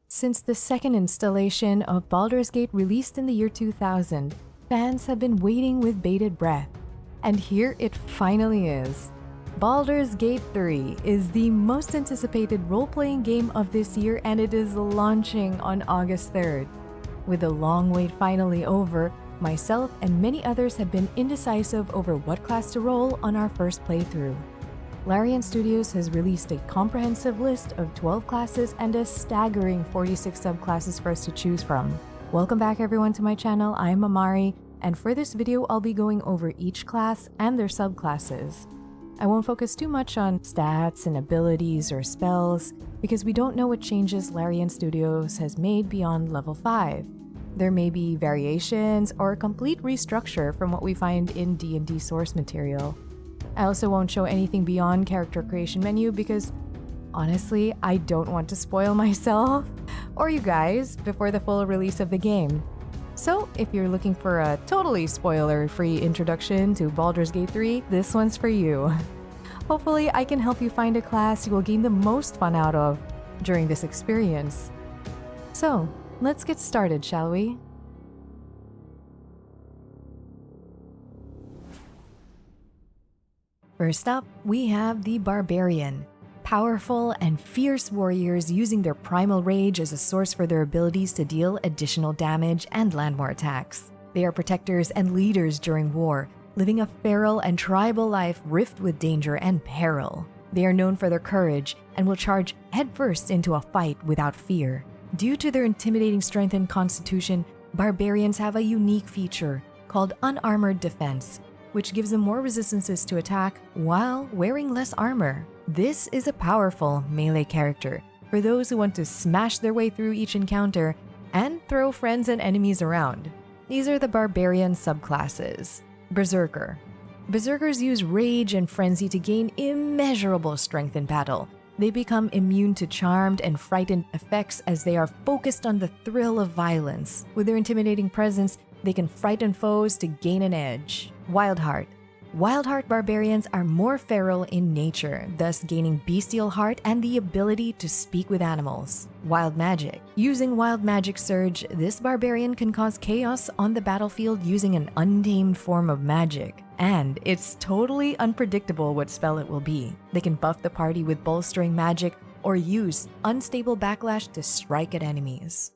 Since the second installation of Baldur's Gate released in the year 2000, fans have been waiting with bated breath. And here it finally is. Baldur's Gate 3 is the most anticipated role-playing game of this year, and it is launching on August 3rd. With the long wait finally over, myself and many others have been indecisive over what class to roll on our first playthrough. Larian Studios has released a comprehensive list of 12 classes and a staggering 46 subclasses for us to choose from. Welcome back everyone to my channel, I'm HeyAmarii, and for this video I'll be going over each class and their subclasses. I won't focus too much on stats and abilities or spells, because we don't know what changes Larian Studios has made beyond level 5. There may be variations or a complete restructure from what we find in D&D source material. I also won't show anything beyond character creation menu because, honestly, I don't want to spoil myself or you guys before the full release of the game. So, if you're looking for a totally spoiler-free introduction to Baldur's Gate 3, this one's for you. Hopefully, I can help you find a class you will gain the most fun out of during this experience. So, let's get started, shall we? First up, we have the Barbarian. Powerful and fierce warriors using their primal rage as a source for their abilities to deal additional damage and land more attacks. They are protectors and leaders during war, living a feral and tribal life rift with danger and peril. They are known for their courage and will charge headfirst into a fight without fear. Due to their intimidating strength and constitution, barbarians have a unique feature called unarmored defense, which gives them more resistances to attack while wearing less armor. This is a powerful melee character for those who want to smash their way through each encounter and throw friends and enemies around. These are the Barbarian subclasses. Berserker. Berserkers use rage and frenzy to gain immeasurable strength in battle. They become immune to charmed and frightened effects as they are focused on the thrill of violence. With their intimidating presence, they can frighten foes to gain an edge. Wildheart. Wildheart barbarians are more feral in nature, thus gaining bestial heart and the ability to speak with animals. Wild magic. Using wild magic surge, this barbarian can cause chaos on the battlefield using an untamed form of magic. And it's totally unpredictable what spell it will be. They can buff the party with bolstering magic or use unstable backlash to strike at enemies.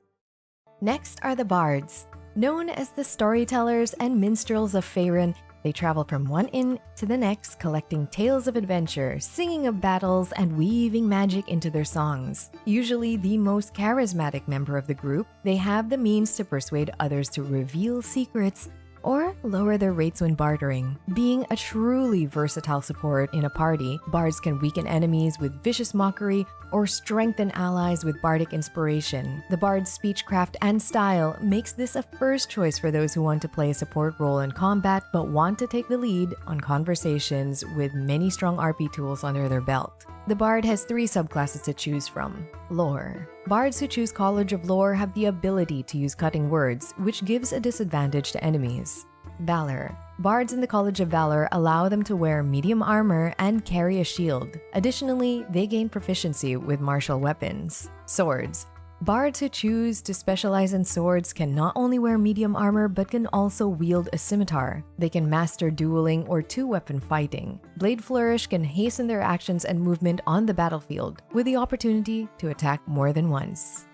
Next are the bards. Known as the storytellers and minstrels of Faerun, they travel from one inn to the next, collecting tales of adventure, singing of battles, and weaving magic into their songs. Usually the most charismatic member of the group, they have the means to persuade others to reveal secrets or lower their rates when bartering. Being a truly versatile support in a party, bards can weaken enemies with vicious mockery or strengthen allies with bardic inspiration. The bard's speechcraft and style makes this a first choice for those who want to play a support role in combat but want to take the lead on conversations with many strong RP tools under their belt. The bard has 3 subclasses to choose from. Lore. Bards who choose College of Lore have the ability to use cutting words, which gives a disadvantage to enemies. Valor. Bards in the College of Valor allow them to wear medium armor and carry a shield. Additionally, they gain proficiency with martial weapons. Swords. Bards who choose to specialize in swords can not only wear medium armor but can also wield a scimitar. They can master dueling or 2-weapon fighting. Blade Flourish can hasten their actions and movement on the battlefield, with the opportunity to attack more than once.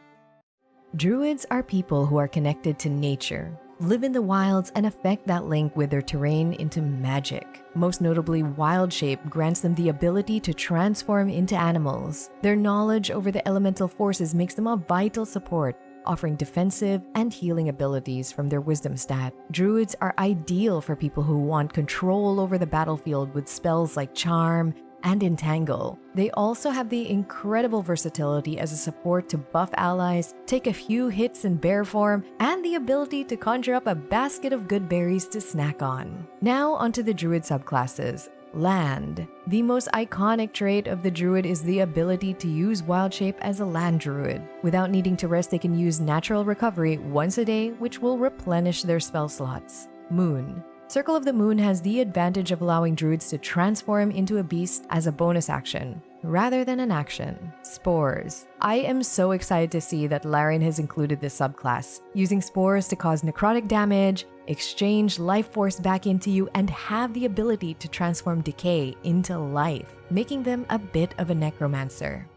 Druids are people who are connected to nature, live in the wilds, and affect that link with their terrain into magic. Most notably, Wild Shape grants them the ability to transform into animals. Their knowledge over the elemental forces makes them a vital support, offering defensive and healing abilities from their wisdom stat. Druids are ideal for people who want control over the battlefield with spells like Charm and Entangle. They also have the incredible versatility as a support to buff allies, take a few hits in bear form, and the ability to conjure up a basket of good berries to snack on. Now onto the Druid subclasses. Land. The most iconic trait of the Druid is the ability to use Wild Shape as a land Druid. Without needing to rest, they can use Natural Recovery once a day, which will replenish their spell slots. Moon. Circle of the Moon has the advantage of allowing druids to transform into a beast as a bonus action. rather than an action. Spores. I am so excited to see that Larian has included this subclass, using spores to cause necrotic damage, exchange life force back into you, and have the ability to transform decay into life, making them a bit of a necromancer.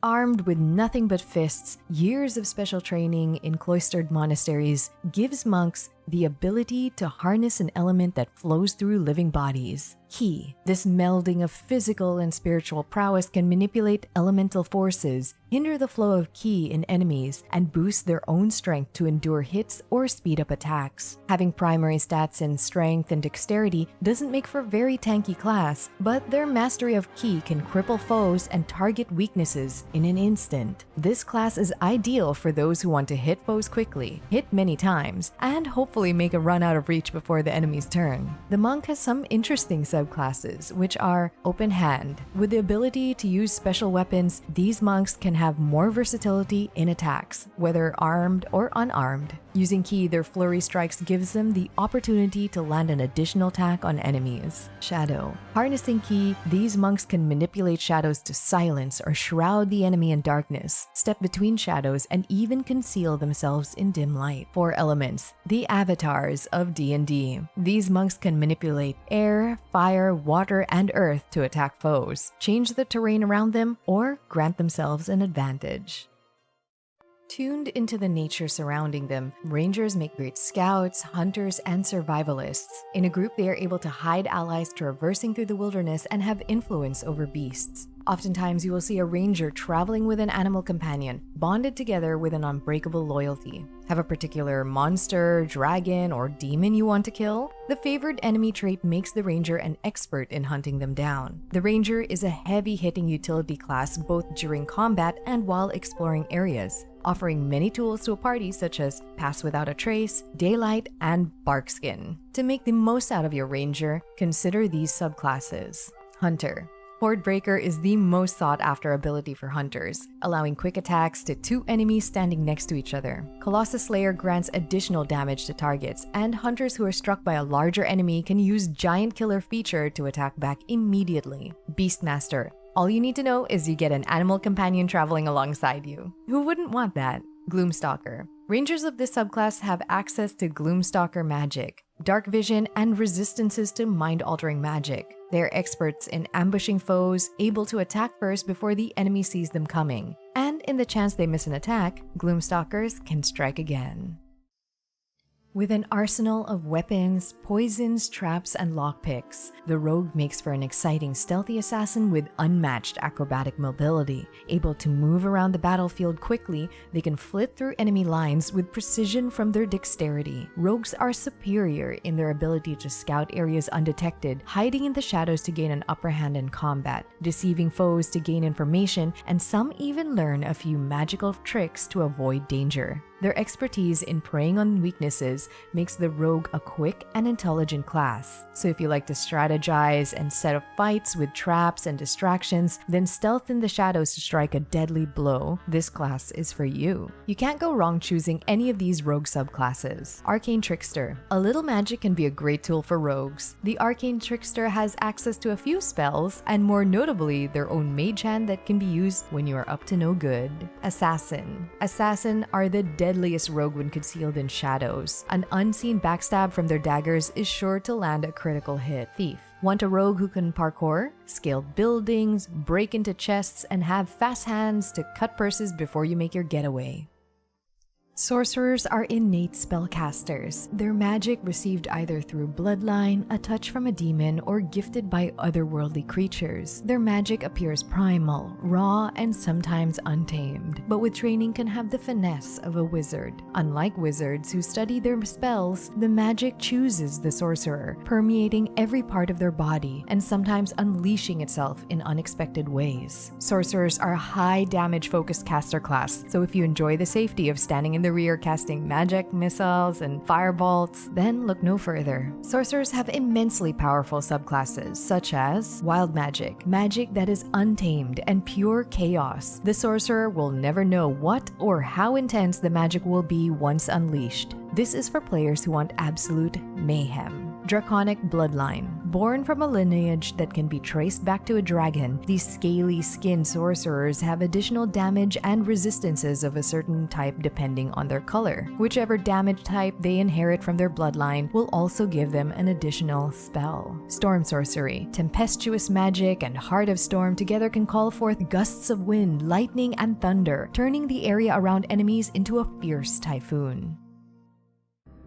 Armed with nothing but fists, years of special training in cloistered monasteries gives monks the ability to harness an element that flows through living bodies. Ki. This melding of physical and spiritual prowess can manipulate elemental forces, hinder the flow of ki in enemies, and boost their own strength to endure hits or speed up attacks. Having primary stats in strength and dexterity doesn't make for a very tanky class, but their mastery of ki can cripple foes and target weaknesses in an instant. This class is ideal for those who want to hit foes quickly, hit many times, and hopefully make a run out of reach before the enemy's turn. The monk has some interesting subclasses, which are Open Hand. With the ability to use special weapons, these monks can have more versatility in attacks, whether armed or unarmed. Using Ki, their flurry strikes gives them the opportunity to land an additional attack on enemies. Shadow. Harnessing Ki, these monks can manipulate shadows to silence or shroud the enemy in darkness, step between shadows, and even conceal themselves in dim light. 4 elements. The avatars of D&D. These monks can manipulate air, fire, water, and earth to attack foes, change the terrain around them, or grant themselves an advantage. Tuned into the nature surrounding them, rangers make great scouts, hunters, and survivalists. In a group, they are able to hide allies traversing through the wilderness and have influence over beasts. Oftentimes, you will see a ranger traveling with an animal companion, bonded together with an unbreakable loyalty. Have a particular monster, dragon, or demon you want to kill? The favored enemy trait makes the ranger an expert in hunting them down. The ranger is a heavy-hitting utility class both during combat and while exploring areas, offering many tools to a party such as Pass Without a Trace, Daylight, and Barkskin. To make the most out of your ranger, consider these subclasses. Hunter. Hordebreaker is the most sought-after ability for hunters, allowing quick attacks to 2 enemies standing next to each other. Colossus Slayer grants additional damage to targets, and hunters who are struck by a larger enemy can use Giant Killer feature to attack back immediately. Beastmaster. All you need to know is you get an animal companion traveling alongside you. Who wouldn't want that? Gloomstalker. Rangers of this subclass have access to Gloomstalker magic, dark vision, and resistances to mind-altering magic. They are experts in ambushing foes, able to attack first before the enemy sees them coming. And in the chance they miss an attack, Gloomstalkers can strike again. With an arsenal of weapons, poisons, traps, and lockpicks, the rogue makes for an exciting stealthy assassin with unmatched acrobatic mobility. Able to move around the battlefield quickly, they can flit through enemy lines with precision from their dexterity. Rogues are superior in their ability to scout areas undetected, hiding in the shadows to gain an upper hand in combat, deceiving foes to gain information, and some even learn a few magical tricks to avoid danger. Their expertise in preying on weaknesses makes the rogue a quick and intelligent class. So if you like to strategize and set up fights with traps and distractions, then stealth in the shadows to strike a deadly blow, this class is for you. You can't go wrong choosing any of these rogue subclasses. Arcane Trickster. A little magic can be a great tool for rogues. The Arcane Trickster has access to a few spells, and more notably, their own mage hand that can be used when you are up to no good. Assassin. Assassin are the deadliest rogue when concealed in shadows. An unseen backstab from their daggers is sure to land a critical hit. Thief. Want a rogue who can parkour, scale buildings, break into chests, and have fast hands to cut purses before you make your getaway. Sorcerers are innate spellcasters. Their magic received either through bloodline, a touch from a demon, or gifted by otherworldly creatures. Their magic appears primal, raw, and sometimes untamed, but with training can have the finesse of a wizard. Unlike wizards who study their spells, the magic chooses the sorcerer, permeating every part of their body and sometimes unleashing itself in unexpected ways. Sorcerers are a high damage focused caster class, so if you enjoy the safety of standing in the rear casting magic, missiles, and firebolts, then look no further. Sorcerers have immensely powerful subclasses, such as Wild Magic, magic that is untamed and pure chaos. The sorcerer will never know what or how intense the magic will be once unleashed. This is for players who want absolute mayhem. Draconic Bloodline. Born from a lineage that can be traced back to a dragon, these scaly-skinned sorcerers have additional damage and resistances of a certain type depending on their color. Whichever damage type they inherit from their bloodline will also give them an additional spell. Storm sorcery. Tempestuous magic and Heart of Storm together can call forth gusts of wind, lightning, and thunder, turning the area around enemies into a fierce typhoon.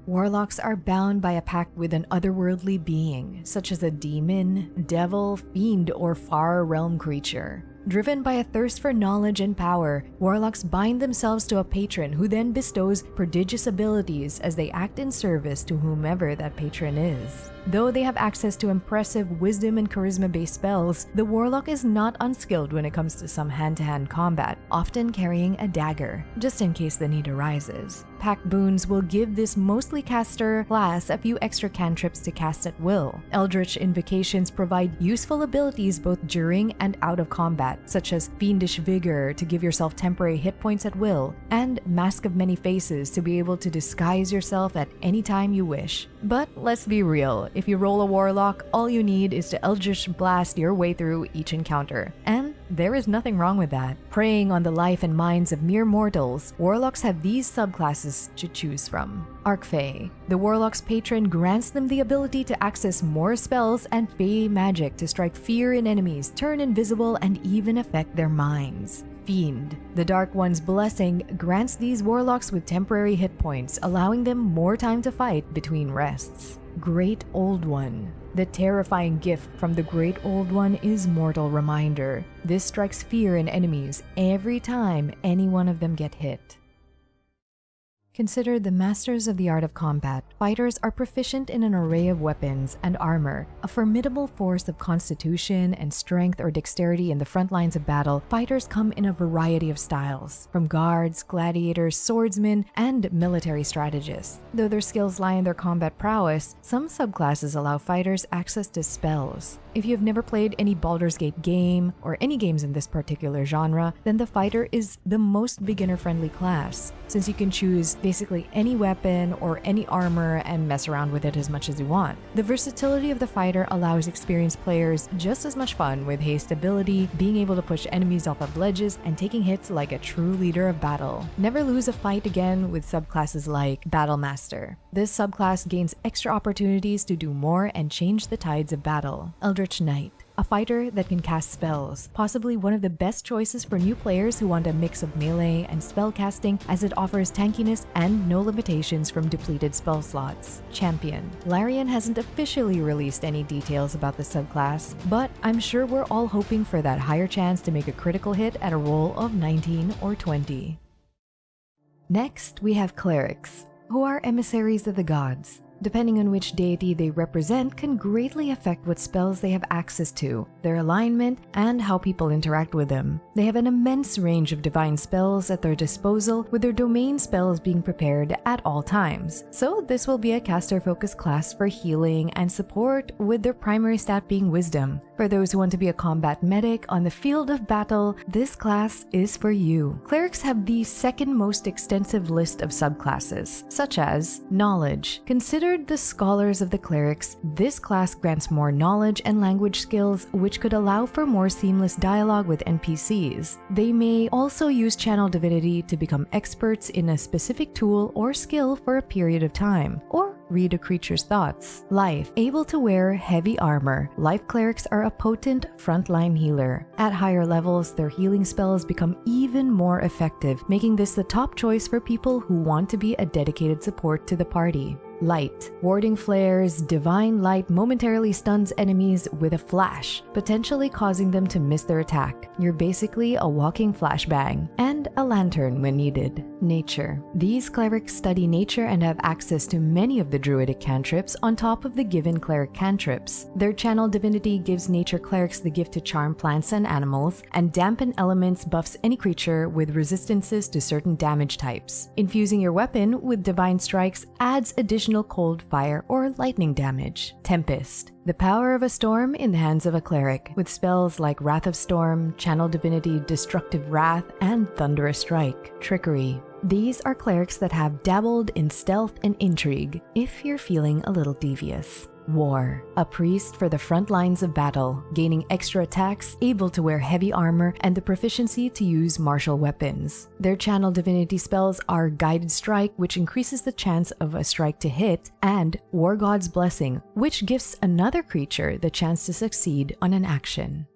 Warlocks are bound by a pact with an otherworldly being, such as a demon, devil, fiend, or far realm creature. Driven by a thirst for knowledge and power, warlocks bind themselves to a patron who then bestows prodigious abilities as they act in service to whomever that patron is. Though they have access to impressive wisdom and charisma-based spells, the warlock is not unskilled when it comes to some hand-to-hand combat, often carrying a dagger, just in case the need arises. Pact boons will give this mostly caster class a few extra cantrips to cast at will. Eldritch invocations provide useful abilities both during and out of combat, such as Fiendish Vigor to give yourself temporary hit points at will, and Mask of Many Faces to be able to disguise yourself at any time you wish. But let's be real, if you roll a Warlock, all you need is to Eldritch Blast your way through each encounter. And there is nothing wrong with that. Preying on the life and minds of mere mortals, Warlocks have these subclasses to choose from. Archfey. The Warlock's patron grants them the ability to access more spells and Fey magic to strike fear in enemies, turn invisible, and even affect their minds. Fiend. The Dark One's blessing grants these Warlocks with temporary hit points, allowing them more time to fight between rests. Great Old One. The terrifying gift from the Great Old One is Mortal Reminder. This strikes fear in enemies every time any one of them get hit. Considered the masters of the art of combat, fighters are proficient in an array of weapons and armor. A formidable force of constitution and strength or dexterity in the front lines of battle, fighters come in a variety of styles, from guards, gladiators, swordsmen, and military strategists. Though their skills lie in their combat prowess, some subclasses allow fighters access to spells. If you have never played any Baldur's Gate game, or any games in this particular genre, then the fighter is the most beginner-friendly class, since you can choose basically any weapon or any armor and mess around with it as much as you want. The versatility of the fighter allows experienced players just as much fun with haste ability, being able to push enemies off of ledges, and taking hits like a true leader of battle. Never lose a fight again with subclasses like Battle Master. This subclass gains extra opportunities to do more and change the tides of battle. Eldritch Knight. A fighter that can cast spells, possibly one of the best choices for new players who want a mix of melee and spellcasting, as it offers tankiness and no limitations from depleted spell slots. Champion. Larian hasn't officially released any details about the subclass, but I'm sure we're all hoping for that higher chance to make a critical hit at a roll of 19 or 20. Next, we have Clerics, who are emissaries of the gods. Depending on which deity they represent can greatly affect what spells they have access to, their alignment, and how people interact with them. They have an immense range of divine spells at their disposal, with their domain spells being prepared at all times. So this will be a caster-focused class for healing and support, with their primary stat being Wisdom. For those who want to be a combat medic on the field of battle, this class is for you. Clerics have the second most extensive list of subclasses, such as Knowledge. Considered the scholars of the clerics, this class grants more knowledge and language skills, which could allow for more seamless dialogue with NPCs. They may also use Channel Divinity to become experts in a specific tool or skill for a period of time, or read a creature's thoughts. Life. Able to wear heavy armor, Life Clerics are a potent frontline healer. At higher levels, their healing spells become even more effective, making this the top choice for people who want to be a dedicated support to the party. Light. Warding flares, Divine Light momentarily stuns enemies with a flash, potentially causing them to miss their attack. You're basically a walking flashbang. And a lantern when needed. Nature. These clerics study nature and have access to many of the druidic cantrips on top of the given cleric cantrips. Their Channel Divinity gives nature clerics the gift to charm plants and animals, and Dampen Elements buffs any creature with resistances to certain damage types. Infusing your weapon with Divine Strikes adds additional cold, fire, or lightning damage. Tempest. The power of a storm in the hands of a cleric, with spells like Wrath of Storm, Channel Divinity, Destructive Wrath, and Thunderous Strike. Trickery. These are clerics that have dabbled in stealth and intrigue, if you're feeling a little devious. War, a priest for the front lines of battle, gaining extra attacks, able to wear heavy armor, and the proficiency to use martial weapons. Their channel divinity spells are Guided Strike, which increases the chance of a strike to hit, and War God's Blessing, which gives another creature the chance to succeed on an action.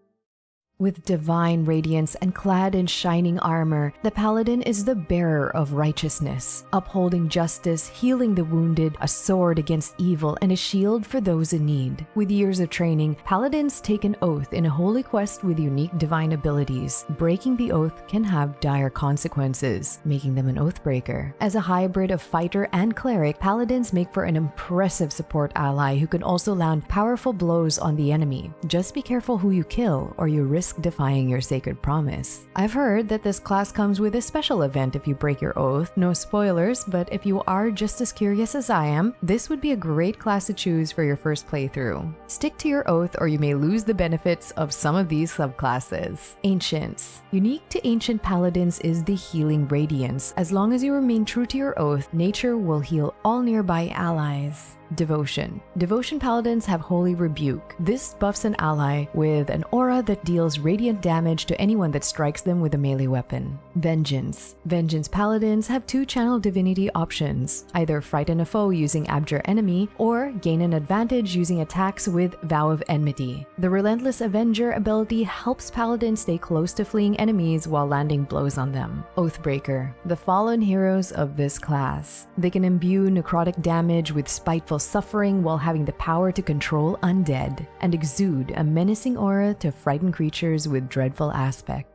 With divine radiance and clad in shining armor, the Paladin is the bearer of righteousness, upholding justice, healing the wounded, a sword against evil, and a shield for those in need. With years of training, Paladins take an oath in a holy quest with unique divine abilities. Breaking the oath can have dire consequences, making them an oathbreaker. As a hybrid of fighter and cleric, Paladins make for an impressive support ally who can also land powerful blows on the enemy. Just be careful who you kill, or you risk defying your sacred promise. I've heard that this class comes with a special event if you break your oath. No spoilers, but if you are just as curious as I am, this would be a great class to choose for your first playthrough. Stick to your oath or you may lose the benefits of some of these subclasses. Ancients. Unique to Ancient Paladins is the Healing Radiance. As long as you remain true to your oath, nature will heal all nearby allies. Devotion. Devotion Paladins have Holy Rebuke. This buffs an ally with an aura that deals radiant damage to anyone that strikes them with a melee weapon. Vengeance. Vengeance Paladins have two channel divinity options, either frighten a foe using Abjure Enemy, or gain an advantage using attacks with Vow of Enmity. The Relentless Avenger ability helps Paladins stay close to fleeing enemies while landing blows on them. Oathbreaker. The fallen heroes of this class. They can imbue necrotic damage with spiteful suffering while having the power to control undead, and exude a menacing aura to frighten creatures with dreadful aspect.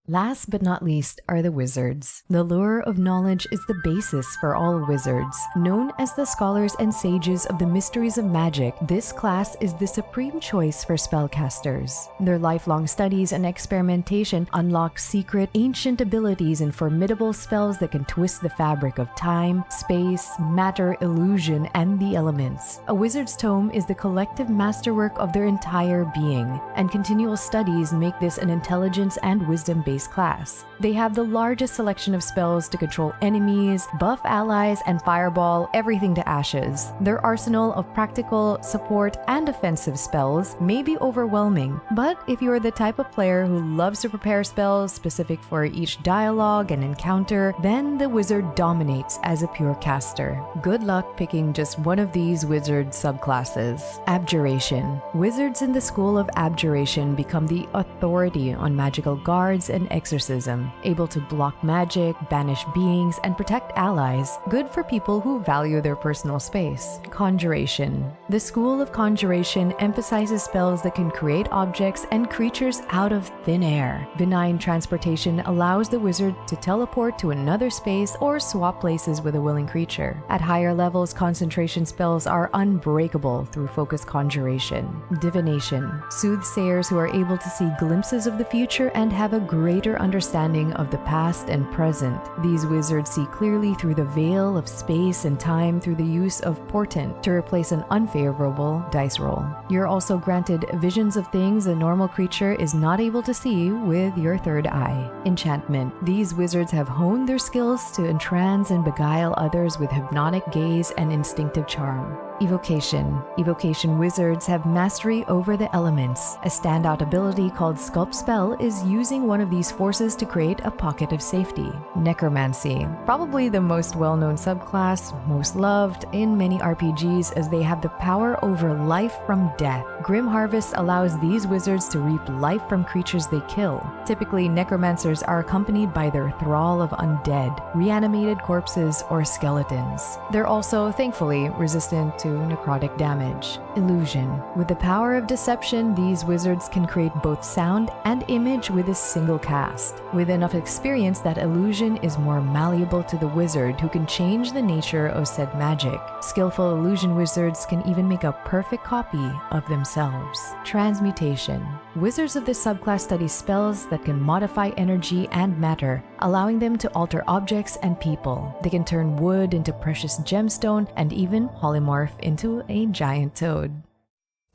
Last but not least are the wizards. The lure of knowledge is the basis for all wizards. Known as the scholars and sages of the mysteries of magic, this class is the supreme choice for spellcasters. Their lifelong studies and experimentation unlock secret, ancient abilities and formidable spells that can twist the fabric of time, space, matter, illusion, and the elements. A wizard's tome is the collective masterwork of their entire being, and continual studies make this an intelligence and wisdom-based class. They have the largest selection of spells to control enemies, buff allies, and fireball everything to ashes. Their arsenal of practical, support, and offensive spells may be overwhelming, but if you are the type of player who loves to prepare spells specific for each dialogue and encounter, then the wizard dominates as a pure caster. Good luck picking just one of these wizard subclasses. Abjuration. Wizards in the school of Abjuration become the authority on magical guards and exorcism, able to block magic, banish beings, and protect allies. Good for people who value their personal space. Conjuration. The school of Conjuration emphasizes spells that can create objects and creatures out of thin air. Benign transportation allows the wizard to teleport to another space or swap places with a willing creature. At higher levels, concentration spells are unbreakable through focused conjuration. Divination. Soothsayers who are able to see glimpses of the future and have a greater understanding of the past and present. These wizards see clearly through the veil of space and time through the use of portent to replace an unfavorable dice roll. You're also granted visions of things a normal creature is not able to see with your third eye. Enchantment. These wizards have honed their skills to entrance and beguile others with hypnotic gaze and instinctive charm. Evocation. Evocation wizards have mastery over the elements. A standout ability called Sculpt Spell is using one of these forces to create a pocket of safety. Necromancy. Probably the most well-known subclass, most loved in many RPGs as they have the power over life from death. Grim Harvest allows these wizards to reap life from creatures they kill. Typically, necromancers are accompanied by their thrall of undead, reanimated corpses, or skeletons. They're also, thankfully, resistant to necrotic damage. Illusion. With the power of deception, these wizards can create both sound and image with a single cast. With enough experience, that illusion is more malleable to the wizard, who can change the nature of said magic. Skillful illusion wizards can even make a perfect copy of themselves. Transmutation. Wizards of this subclass study spells that can modify energy and matter, allowing them to alter objects and people. They can turn wood into precious gemstone and even polymorph into a giant toad.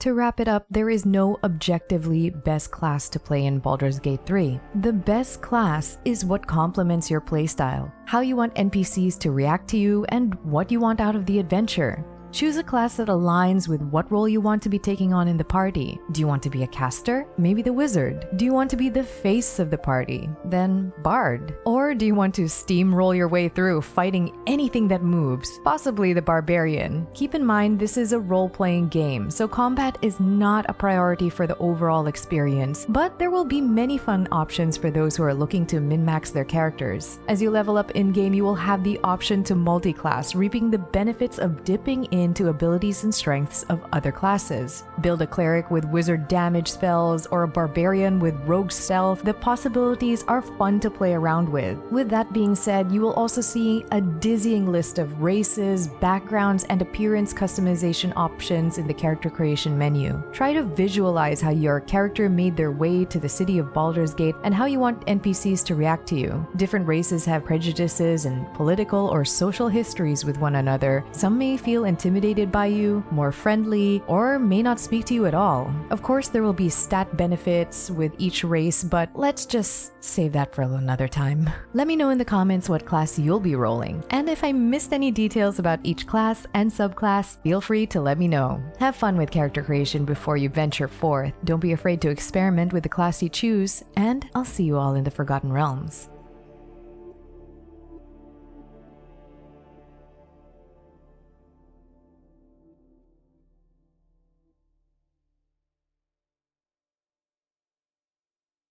To wrap it up, there is no objectively best class to play in Baldur's Gate 3. The best class is what complements your playstyle, how you want NPCs to react to you, and what you want out of the adventure. Choose a class that aligns with what role you want to be taking on in the party. Do you want to be a caster? Maybe the wizard. Do you want to be the face of the party? Then bard. Or do you want to steamroll your way through fighting anything that moves? Possibly the barbarian. Keep in mind this is a role-playing game, so combat is not a priority for the overall experience, but there will be many fun options for those who are looking to min-max their characters. As you level up in-game, you will have the option to multi-class, reaping the benefits of dipping into abilities and strengths of other classes. Build a cleric with wizard damage spells or a barbarian with rogue stealth. The possibilities are fun to play around with. With that being said, you will also see a dizzying list of races, backgrounds, and appearance customization options in the character creation menu. Try to visualize how your character made their way to the city of Baldur's Gate and how you want NPCs to react to you. Different races have prejudices and political or social histories with one another. Some may feel intimidated by you, more friendly, or may not speak to you at all. Of course, there will be stat benefits with each race, but let's just save that for another time. Let me know in the comments what class you'll be rolling, and if I missed any details about each class and subclass, feel free to let me know. Have fun with character creation before you venture forth. Don't be afraid to experiment with the class you choose, and I'll see you all in the Forgotten Realms.